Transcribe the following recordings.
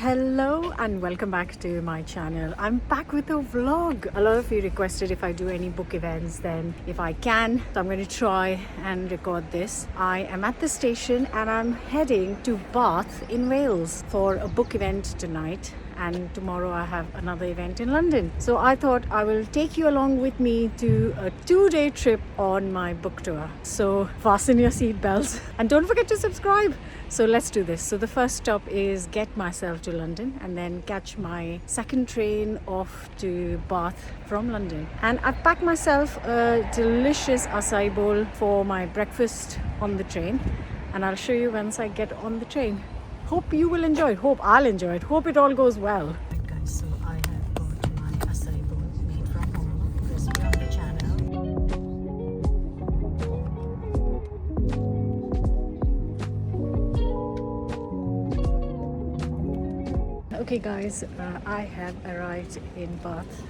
Hello and welcome back to my channel. I'm back with a vlog. A lot of you requested if I do any book events, then if I can, so I'm going to try and record this. I am at the station and I'm heading to Bath in Wales for a book event tonight, and tomorrow I have another event in London. So I thought I will take you along with me to a 2-day trip on my book tour. So fasten your seat belts and don't forget to subscribe. So let's do this. So the first stop is get myself to London and then catch my second train off to Bath from London. And I've packed myself a delicious acai bowl for my breakfast on the train, and I'll show you once I get on the train. Hope you will enjoy it. Hope I'll enjoy it. Hope it all goes well. Right guys, so I have got my acai bowl made from home, recipe on the channel. Okay guys, I have arrived in Bath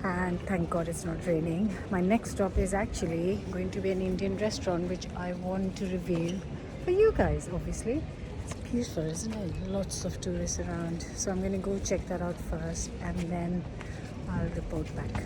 and thank God it's not raining. My next stop is actually going to be an Indian restaurant which I want to reveal for you guys, obviously. It's beautiful, isn't it? Lots of tourists around. So I'm going to go check that out first and then I'll report back.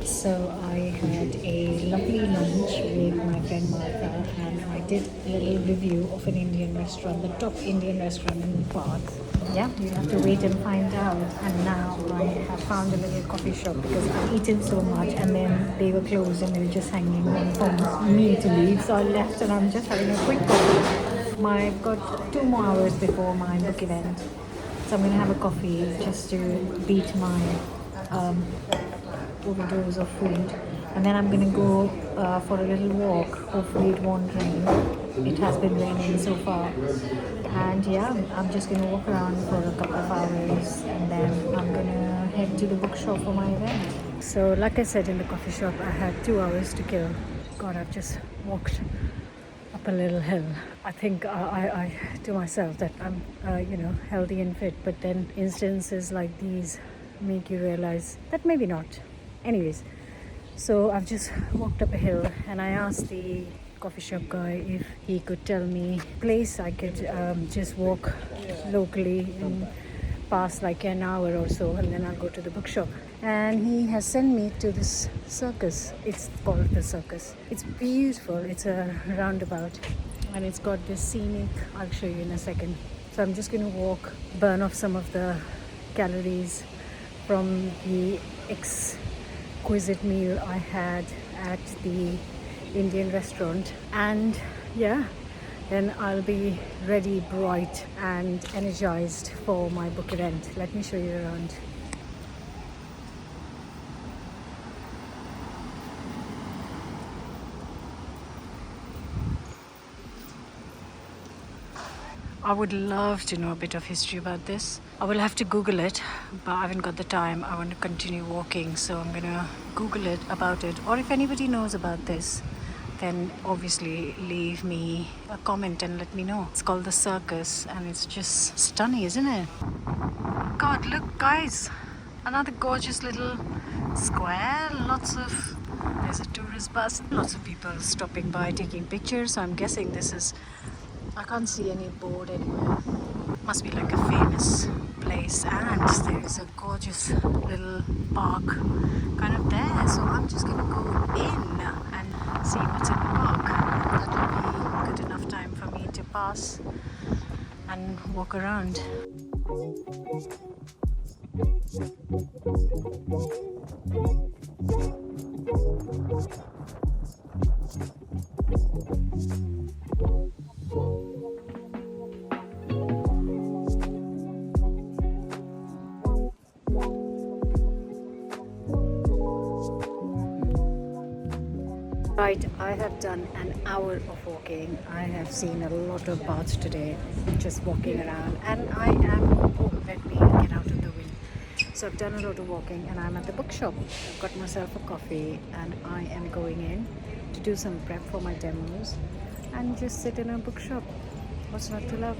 So I had a lovely lunch with my friend Martha and I did a little review of an Indian restaurant, the top Indian restaurant in Bath. Yeah, you have to wait and find out. And now I have found a little coffee shop because I've eaten so much and then they were closed and they were just hanging for me to leave. So I left and I'm just having a quick coffee. I've got 2 more hours before my book event. So I'm going to have a coffee just to beat my overdose of food, and then I'm gonna go for a little walk. Hopefully it won't rain. It has been raining so far, and yeah, I'm just gonna walk around for a couple of hours and then I'm gonna head to the bookshop for my event. So like I said, in the coffee shop I had 2 hours to kill. God, I've just walked up a little hill. I think I to myself that I'm healthy and fit, but then instances like these make you realize that maybe not. Anyways, so I've just walked up a hill and I asked the coffee shop guy if he could tell me a place I could just walk locally and pass like an hour or so, and then I'll go to the bookshop. And he has sent me to this circus. It's called the circus. It's beautiful. It's a roundabout and it's got this scenic, I'll show you in a second. So I'm just going to walk, burn off some of the calories from the exquisite meal I had at the Indian restaurant, and yeah, then I'll be ready, bright and energized for my book event. Let me show you around. I would love to know a bit of history about this. I will have to Google it, but I haven't got the time. I want to continue walking, so I'm gonna Google it about it. Or if anybody knows about this, then obviously leave me a comment and let me know. It's called the circus and it's just stunning, isn't it? God, look guys, another gorgeous little square. There's a tourist bus, lots of people stopping by taking pictures. So I'm guessing this is, I can't see any board anywhere. Must be like a famous place, and there is a gorgeous little park kind of there. So I'm just gonna go in and see what's in the park. That will be good enough time for me to pass and walk around. Right, I have done an hour of walking. I have seen a lot of baths today, just walking around, and I am, let me get out of the wind. So I've done a lot of walking and I'm at the bookshop. I've got myself a coffee and I am going in to do some prep for my demos and just sit in a bookshop. What's not to love?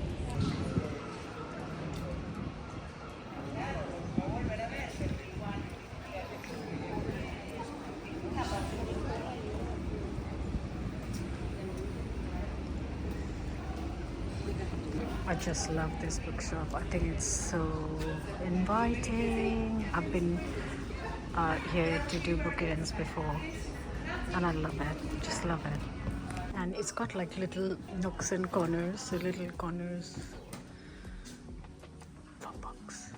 just love this bookshop. I think it's so inviting. I've been here to do book events before, and I love it. Just love it. And it's got like little nooks and corners, so little corners for books.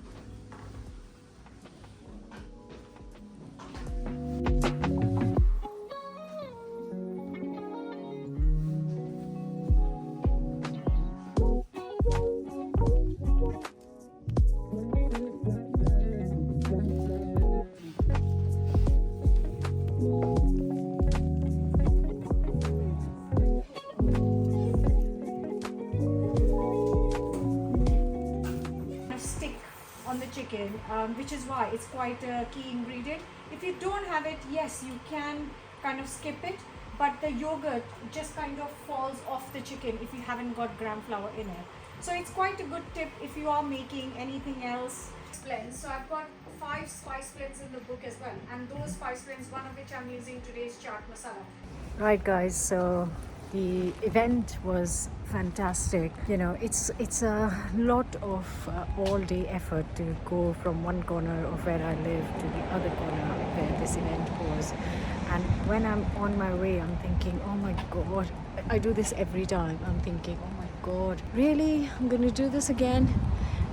On the chicken, which is why it's quite a key ingredient. If you don't have it, yes, you can kind of skip it, but the yogurt just kind of falls off the chicken if you haven't got gram flour in it. So it's quite a good tip if you are making anything else. Blends. So I've got 5 spice blends in the book as well, and those spice blends, one of which I'm using today is chaat masala. Right guys, so the event was fantastic. You know, it's a lot of all-day effort to go from one corner of where I live to the other corner where this event was. And when I'm on my way, I'm thinking, oh my god, I do this every time. I'm thinking, oh my god, really? I'm gonna do this again?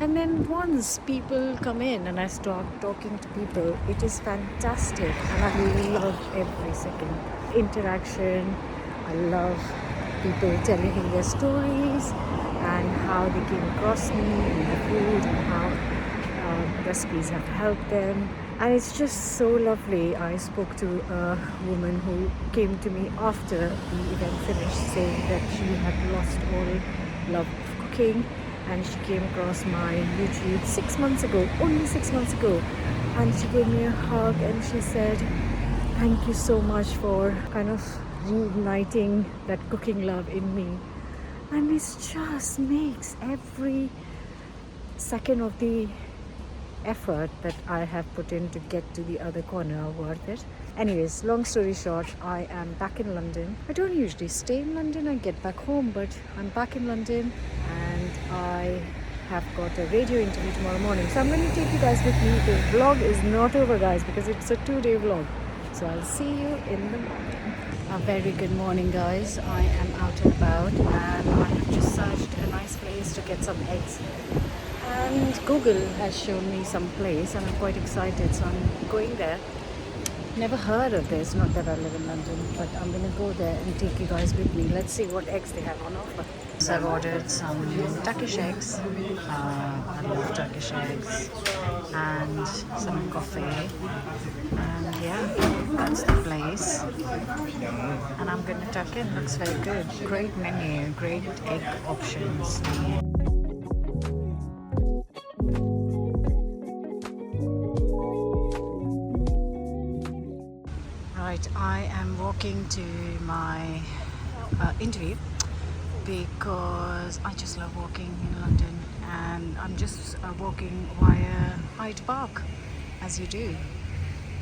And then once people come in and I start talking to people, it is fantastic, and I love every second interaction. I love people telling me their stories and how they came across me and the food and how recipes have helped them. And it's just so lovely. I spoke to a woman who came to me after the event finished saying that she had lost all love of cooking, and she came across my YouTube 6 months ago, only 6 months ago, and she gave me a hug and she said, thank you so much for kind of reigniting that cooking love in me. And it just makes every second of the effort that I have put in to get to the other corner worth it. Anyways, long story short, I am back in London. I don't usually stay in London, I get back home, but I'm back in London and I have got a radio interview tomorrow morning. So I'm going to take you guys with me. The vlog is not over guys, because it's a 2-day vlog. So I'll see you in the morning. A very good morning guys. I am out and about and I have just searched a nice place to get some eggs. And Google has shown me some place and I'm quite excited, so I'm going there. Never heard of this, not that I live in London, but I'm going to go there and take you guys with me. Let's see what eggs they have on offer. So I've ordered some Turkish eggs, I love Turkish eggs, and some coffee, and yeah, that's the place. And I'm going to tuck in, looks very good. Great menu, great egg options. Right, I am walking to my interview because I just love walking in London, and I'm just walking via Hyde Park, as you do.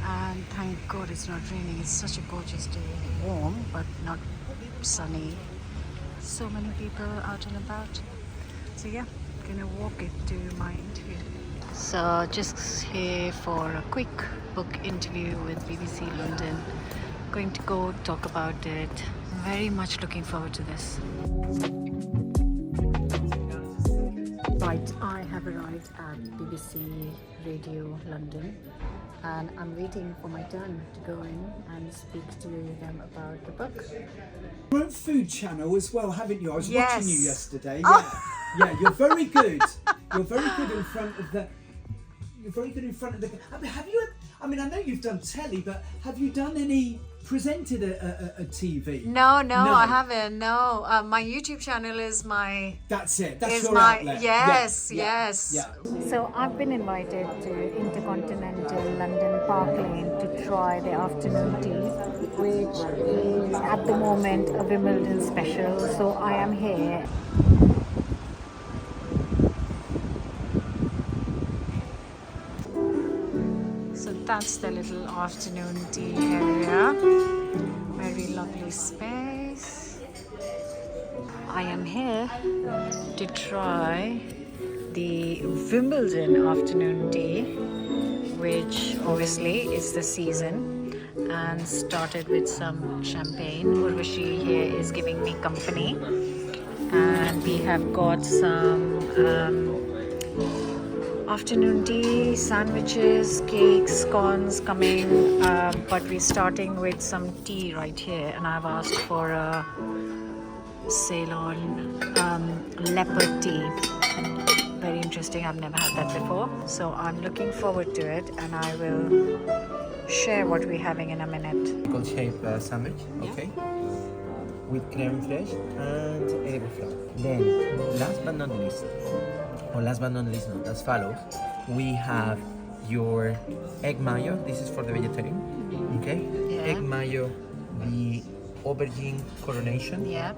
And thank God it's not raining. It's such a gorgeous day, warm but not sunny. So many people out and about. So yeah, gonna walk it to my interview. So just here for a quick book interview with BBC London. Going to go talk about it. Very much looking forward to this. Right, I have arrived at BBC Radio London and I'm waiting for my turn to go in and speak to them about the book. Your own food channel as well, haven't you? I was Yes. watching you yesterday. Yeah, yeah, you're very good. You're very good in front of the. You're very good in front of the. I mean, have you? I mean, I know you've done telly, but have you done any? Presented a TV? No, I haven't. No, my YouTube channel is my. That's it. That's is your my outlet. yes, Yeah, yeah, yes. yeah. So I've been invited to Intercontinental London Park Lane to try the afternoon tea, which is at the moment a Wimbledon special. So I am here. So that's the little afternoon tea area. Very lovely space. I am here to try the Wimbledon afternoon tea, which obviously is the season, and started with some champagne. Urvashi here is giving me company, and we have got some afternoon tea, sandwiches, cakes, scones coming, but we're starting with some tea right here, and I've asked for a Ceylon leopard tea. Very interesting, I've never had that before, so I'm looking forward to it, and I will share what we're having in a minute. Pickle shape sandwich, okay, with creme fraiche and edible flour. Then, last but not least, not as follows, we have your egg mayo. This is for the vegetarian, okay? Yeah. Egg mayo, the aubergine coronation. Yeah.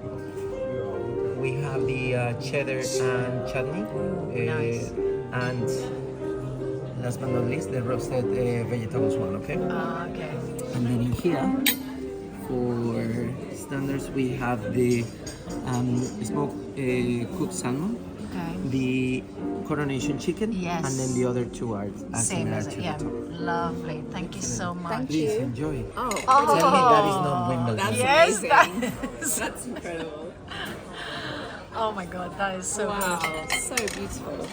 We have the cheddar and chutney. Nice. And last but not least, the roasted vegetables one, okay? Okay. And then in here, for standards, we have the smoked cooked salmon, Okay. the coronation chicken, Yes. and then the other two are Same similar as to it, the yeah. top. Lovely. Thank you so much. Please enjoy. Oh, Tell me that is not Wimbledon. that's Yes, amazing. that is. That's incredible. Oh my god, that is so Wow, good. so beautiful.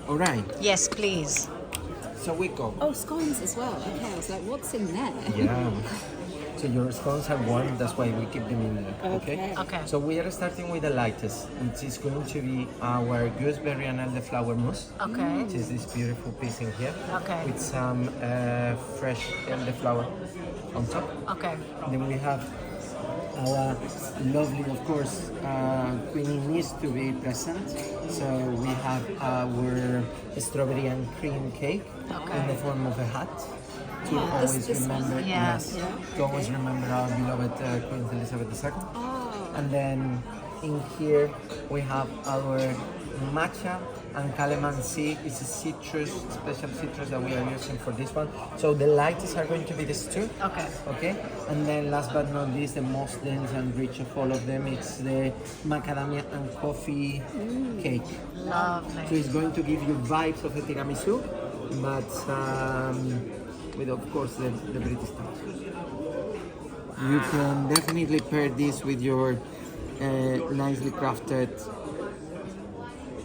All right, Yes, please. so we go. Oh, scones as well. Okay, I was like, what's in there? Yeah. So your scones are warm, that's why we keep them in there. Okay. Okay. So we are starting with the lightest, which is going to be our gooseberry and elderflower mousse. Okay. Which is this beautiful piece in here. Okay. With some fresh elderflower on top. Okay. Then we have our lovely, of course, Queenie needs to be present. So we have our strawberry and cream cake in the form of a hat. To always this remember, one? Yeah. yes, to always remember our beloved Queen Elizabeth II. Oh, And then in here we have our matcha and calamansi. It's a citrus, special citrus that we are using for this one. So the lightest are going to be these two. Okay. Okay. And then last but not least, the most dense and rich of all of them, it's the macadamia and coffee cake. So Lovely. it's going to give you vibes of a tiramisu, but with of course the British touch. You can definitely pair this with your nicely crafted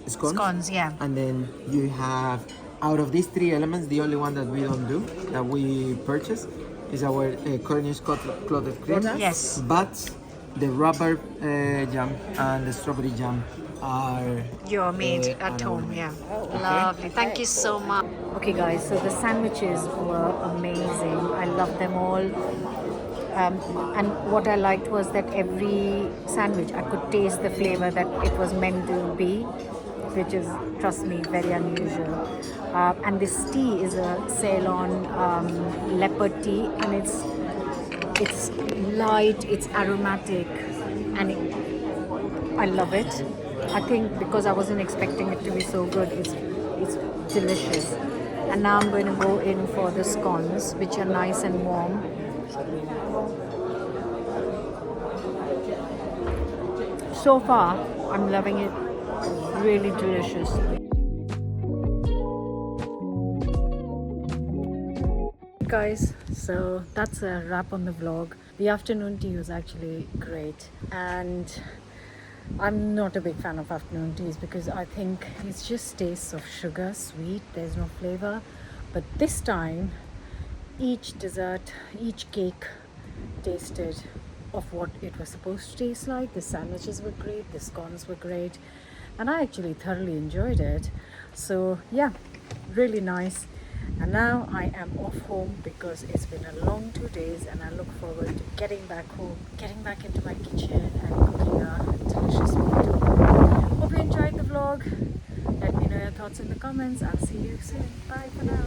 scones. Scones, yeah. And then you have, out of these three elements, the only one that we don't do, that we purchase, is our Cornish clotted cream. Yes. But the rubber jam and the strawberry jam are You're made are at our home, made. yeah. Lovely. Thank you so much. Okay, guys, so the sandwiches were amazing. I love them all. And what I liked was that every sandwich I could taste the flavor that it was meant to be, which is, trust me, very unusual. And this tea is a Ceylon leopard tea, and it's light, it's aromatic, and I love it. I think because I wasn't expecting it to be so good, it's delicious. And now I'm going to go in for the scones, which are nice and warm. So far, I'm loving it. Really delicious. Guys, so that's a wrap on the vlog. The afternoon tea was actually great, and I'm not a big fan of afternoon teas because I think it just tastes of sugar, sweet, there's no flavor. But this time, each dessert, each cake tasted of what it was supposed to taste like. The sandwiches were great, the scones were great, and I actually thoroughly enjoyed it. So yeah, really nice. And now I am off home because it's been a long 2 days, and I look forward to getting back home, getting back into my kitchen and cooking a delicious meal. Hope you enjoyed the vlog. Let me know your thoughts in the comments. I'll see you soon. Bye for now.